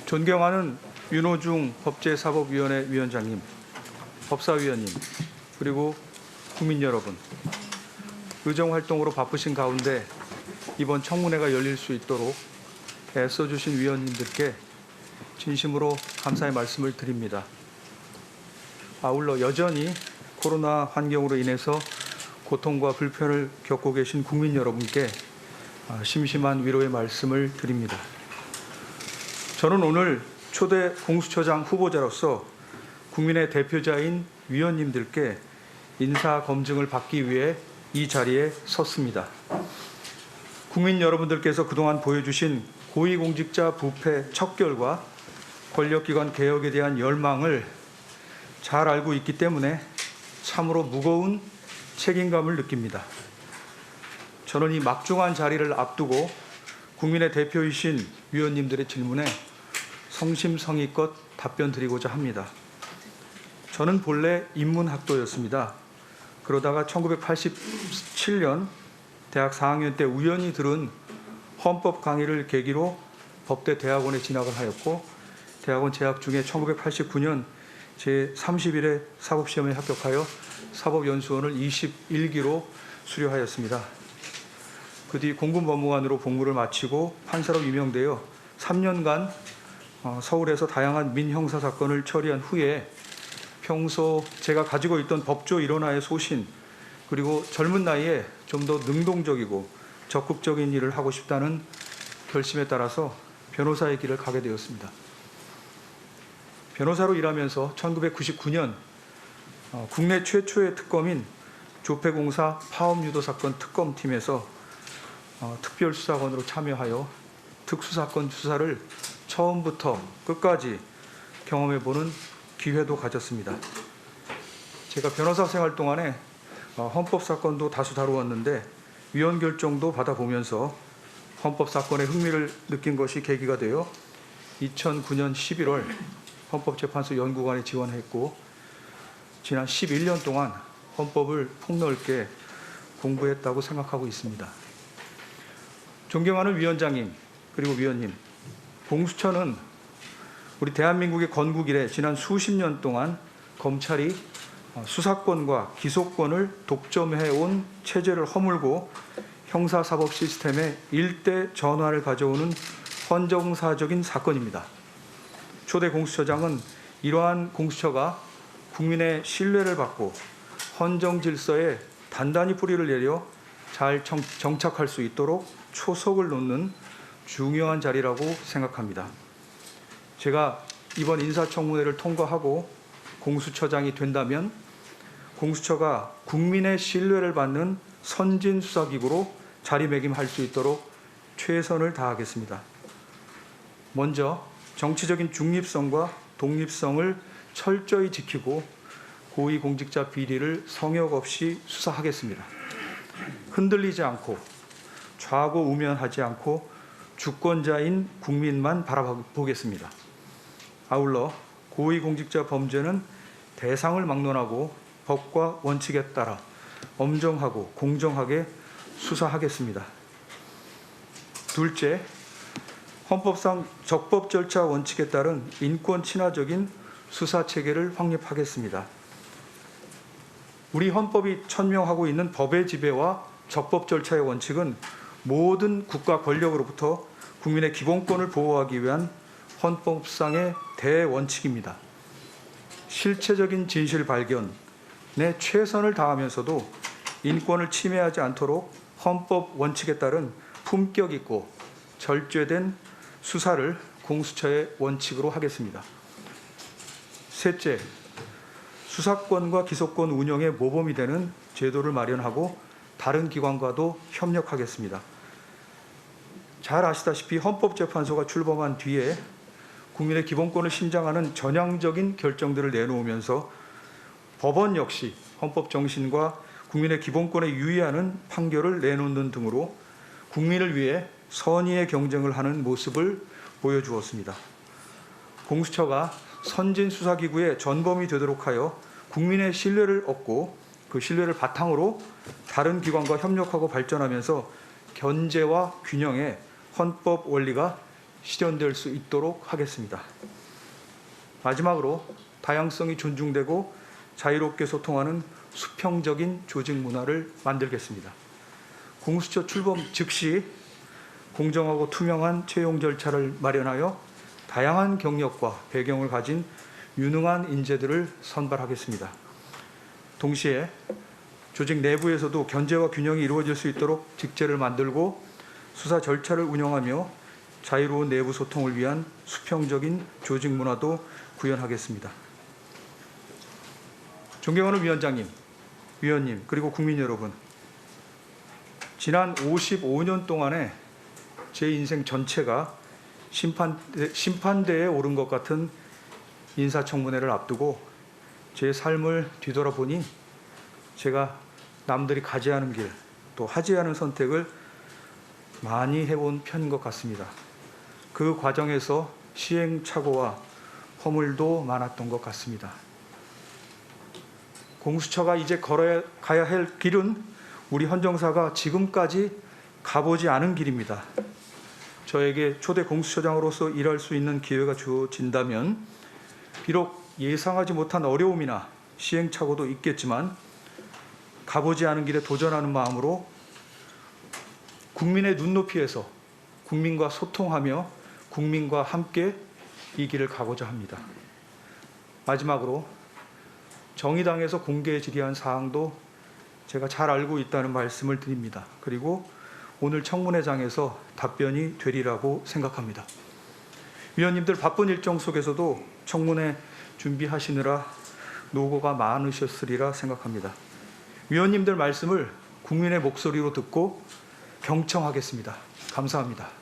존경하는 윤호중 법제사법위원회 위원장님, 법사위원님, 그리고 국민 여러분, 의정활동으로 바쁘신 가운데 이번 청문회가 열릴 수 있도록 애써주신 위원님들께 진심으로 감사의 말씀을 드립니다. 아울러 여전히 코로나 환경으로 인해서 고통과 불편을 겪고 계신 국민 여러분께 심심한 위로의 말씀을 드립니다. 저는 오늘 초대 공수처장 후보자로서 국민의 대표자인 위원님들께 인사 검증을 받기 위해 이 자리에 섰습니다. 국민 여러분들께서 그동안 보여주신 고위공직자 부패 척결과 권력기관 개혁에 대한 열망을 잘 알고 있기 때문에 참으로 무거운 책임감을 느낍니다. 저는 이 막중한 자리를 앞두고 국민의 대표이신 위원님들의 질문에 성심성의껏 답변 드리고자 합니다. 저는 본래 인문학도였습니다. 그러다가 1987년 대학 4학년 때 우연히 들은 헌법 강의를 계기로 법대 대학원에 진학을 하였고, 대학원 재학 중에 1989년 제31회 사법시험에 합격하여 사법연수원을 21기로 수료하였습니다. 그 뒤 공군법무관으로 복무를 마치고 판사로 임명되어 3년간 서울에서 다양한 민형사 사건을 처리한 후에 평소 제가 가지고 있던 법조 일원화의 소신, 그리고 젊은 나이에 좀 더 능동적이고 적극적인 일을 하고 싶다는 결심에 따라서 변호사의 길을 가게 되었습니다. 변호사로 일하면서 1999년 국내 최초의 특검인 조폐공사 파업유도 사건 특검팀에서 특별수사관으로 참여하여 특수사건 수사를 처음부터 끝까지 경험해보는 기회도 가졌습니다. 제가 변호사 생활 동안에 헌법사건도 다수 다루었는데 위원 결정도 받아보면서 헌법사건에 흥미를 느낀 것이 계기가 되어 2009년 11월 헌법재판소 연구관에 지원했고, 지난 11년 동안 헌법을 폭넓게 공부했다고 생각하고 있습니다. 존경하는 위원장님, 그리고 위원님, 공수처는 우리 대한민국의 건국 이래 지난 수십 년 동안 검찰이 수사권과 기소권을 독점해온 체제를 허물고 형사사법 시스템의 일대 전환을 가져오는 헌정사적인 사건입니다. 초대 공수처장은 이러한 공수처가 국민의 신뢰를 받고 헌정 질서에 단단히 뿌리를 내려 잘 정착할 수 있도록 초석을 놓는 중요한 자리라고 생각합니다. 제가 이번 인사청문회를 통과하고 공수처장이 된다면 공수처가 국민의 신뢰를 받는 선진수사기구로 자리매김할 수 있도록 최선을 다하겠습니다. 먼저 정치적인 중립성과 독립성을 철저히 지키고 고위공직자 비리를 성역 없이 수사하겠습니다. 흔들리지 않고 좌고우면하지 않고 주권자인 국민만 바라보겠습니다. 아울러 고위공직자 범죄는 대상을 막론하고 법과 원칙에 따라 엄정하고 공정하게 수사하겠습니다. 둘째, 헌법상 적법 절차 원칙에 따른 인권 친화적인 수사 체계를 확립하겠습니다. 우리 헌법이 천명하고 있는 법의 지배와 적법 절차의 원칙은 모든 국가 권력으로부터 국민의 기본권을 보호하기 위한 헌법상의 대원칙입니다. 실체적인 진실 발견에 최선을 다하면서도 인권을 침해하지 않도록 헌법 원칙에 따른 품격 있고 절제된 수사를 공수처의 원칙으로 하겠습니다. 셋째, 수사권과 기소권 운영에 모범이 되는 제도를 마련하고 다른 기관과도 협력하겠습니다. 잘 아시다시피 헌법재판소가 출범한 뒤에 국민의 기본권을 신장하는 전향적인 결정들을 내놓으면서 법원 역시 헌법 정신과 국민의 기본권에 유의하는 판결을 내놓는 등으로 국민을 위해 선의의 경쟁을 하는 모습을 보여주었습니다. 공수처가 선진수사기구의 전범이 되도록 하여 국민의 신뢰를 얻고 그 신뢰를 바탕으로 다른 기관과 협력하고 발전하면서 견제와 균형의 헌법 원리가 실현될 수 있도록 하겠습니다. 마지막으로 다양성이 존중되고 자유롭게 소통하는 수평적인 조직 문화를 만들겠습니다. 공수처 출범 즉시 공정하고 투명한 채용 절차를 마련하여 다양한 경력과 배경을 가진 유능한 인재들을 선발하겠습니다. 동시에 조직 내부에서도 견제와 균형이 이루어질 수 있도록 직제를 만들고 수사 절차를 운영하며 자유로운 내부 소통을 위한 수평적인 조직 문화도 구현하겠습니다. 존경하는 위원장님, 위원님, 그리고 국민 여러분, 지난 55년 동안의 제 인생 전체가 심판대에 오른 것 같은 인사청문회를 앞두고 제 삶을 뒤돌아보니 제가 남들이 가지 않은 길, 또 하지 않은 선택을 많이 해온 편인 것 같습니다. 그 과정에서 시행착오와 허물도 많았던 것 같습니다. 공수처가 이제 걸어가야 할 길은 우리 헌정사가 지금까지 가보지 않은 길입니다. 저에게 초대 공수처장으로서 일할 수 있는 기회가 주어진다면 비록 예상하지 못한 어려움이나 시행착오도 있겠지만 가보지 않은 길에 도전하는 마음으로 국민의 눈높이에서 국민과 소통하며 국민과 함께 이 길을 가고자 합니다. 마지막으로 정의당에서 공개 질의한 사항도 제가 잘 알고 있다는 말씀을 드립니다. 그리고 오늘 청문회장에서 답변이 되리라고 생각합니다. 위원님들 바쁜 일정 속에서도 청문회 준비하시느라 노고가 많으셨으리라 생각합니다. 위원님들 말씀을 국민의 목소리로 듣고 경청하겠습니다. 감사합니다.